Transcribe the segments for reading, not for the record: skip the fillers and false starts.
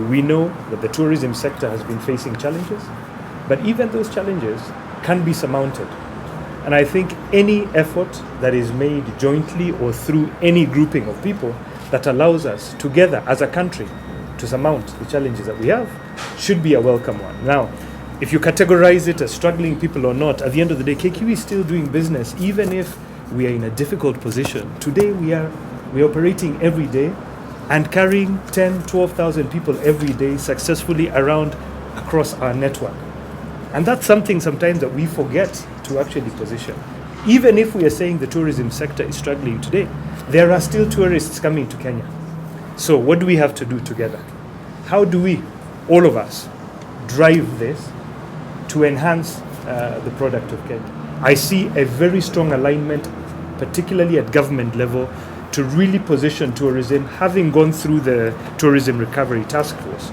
We know that the tourism sector has been facing challenges, but even those challenges can be surmounted. And I think any effort that is made jointly or through any grouping of people that allows us together as a country to surmount the challenges that we have should be a welcome one. Now, if you categorize it as struggling people or not, at the end of the day, KQ is still doing business, even if we are in a difficult position. Today, we are operating every day and carrying 10, 12,000 people every day successfully across our network. And that's something sometimes that we forget to actually position. Even if we are saying the tourism sector is struggling today, there are still tourists coming to Kenya. So what do we have to do together? How do we, all of us, drive this to enhance the product of Kenya? I see a very strong alignment, particularly at government level, to really position tourism. Having gone through the Tourism Recovery Task Force,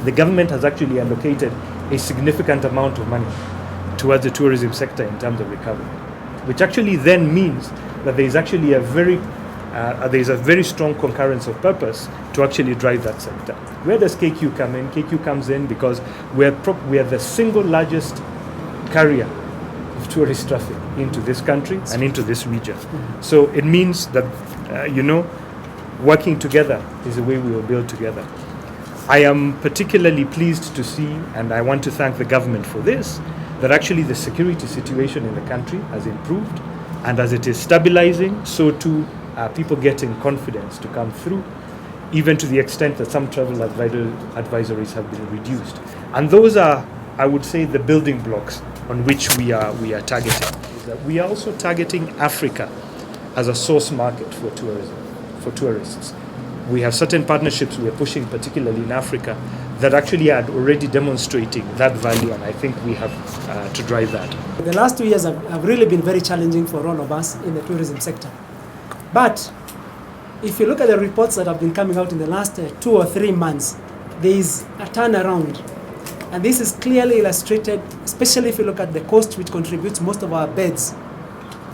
the government has actually allocated a significant amount of money towards the tourism sector in terms of recovery, which actually then means that there is actually a very strong concurrence of purpose to actually drive that sector. Where does KQ come in? KQ comes in because we are the single largest carrier of tourist traffic into this country and into this region. So it means that, working together is the way we will build together. I am particularly pleased to see, and I want to thank the government for this, that actually the security situation in the country has improved, and as it is stabilizing, so too are people getting confidence to come through, even to the extent that some travel advisories have been reduced. And those are, I would say, the building blocks on which we are targeting. We are also targeting Africa as a source market for tourism, for tourists. We have certain partnerships we are pushing, particularly in Africa, that actually are already demonstrating that value, and I think we have to drive that. The last 2 years have really been very challenging for all of us in the tourism sector. But if you look at the reports that have been coming out in the last 2 or 3 months, there is a turnaround. And this is clearly illustrated, especially if you look at the coast, which contributes most of our beds.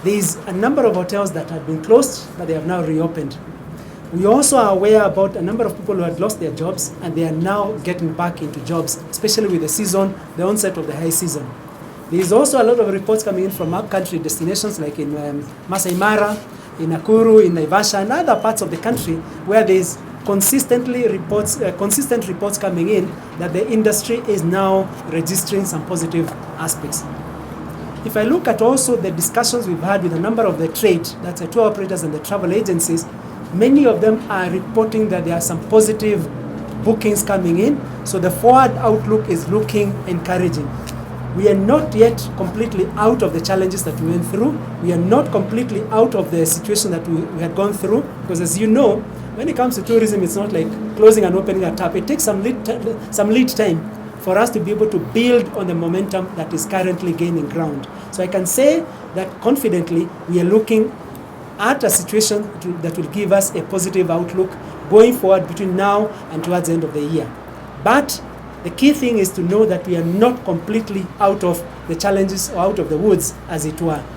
There is a number of hotels that had been closed, but they have now reopened. We also are aware about a number of people who had lost their jobs, and they are now getting back into jobs, especially with the season, the onset of the high season. There is also a lot of reports coming in from up-country destinations like in Masai Mara, in Nakuru, in Naivasha, and other parts of the country where there is consistent reports coming in that the industry is now registering some positive aspects. If I look at also the discussions we've had with a number of the trade, that's the tour operators and the travel agencies, many of them are reporting that there are some positive bookings coming in, so the forward outlook is looking encouraging. We are not yet completely out of the challenges that we went through. We are not completely out of the situation that we had gone through, because as you know, when it comes to tourism, it's not like closing and opening a tap. It takes some lead time for us to be able to build on the momentum that is currently gaining ground. So I can say that confidently we are looking at a situation that will give us a positive outlook going forward between now and towards the end of the year. But the key thing is to know that we are not completely out of the challenges or out of the woods, as it were.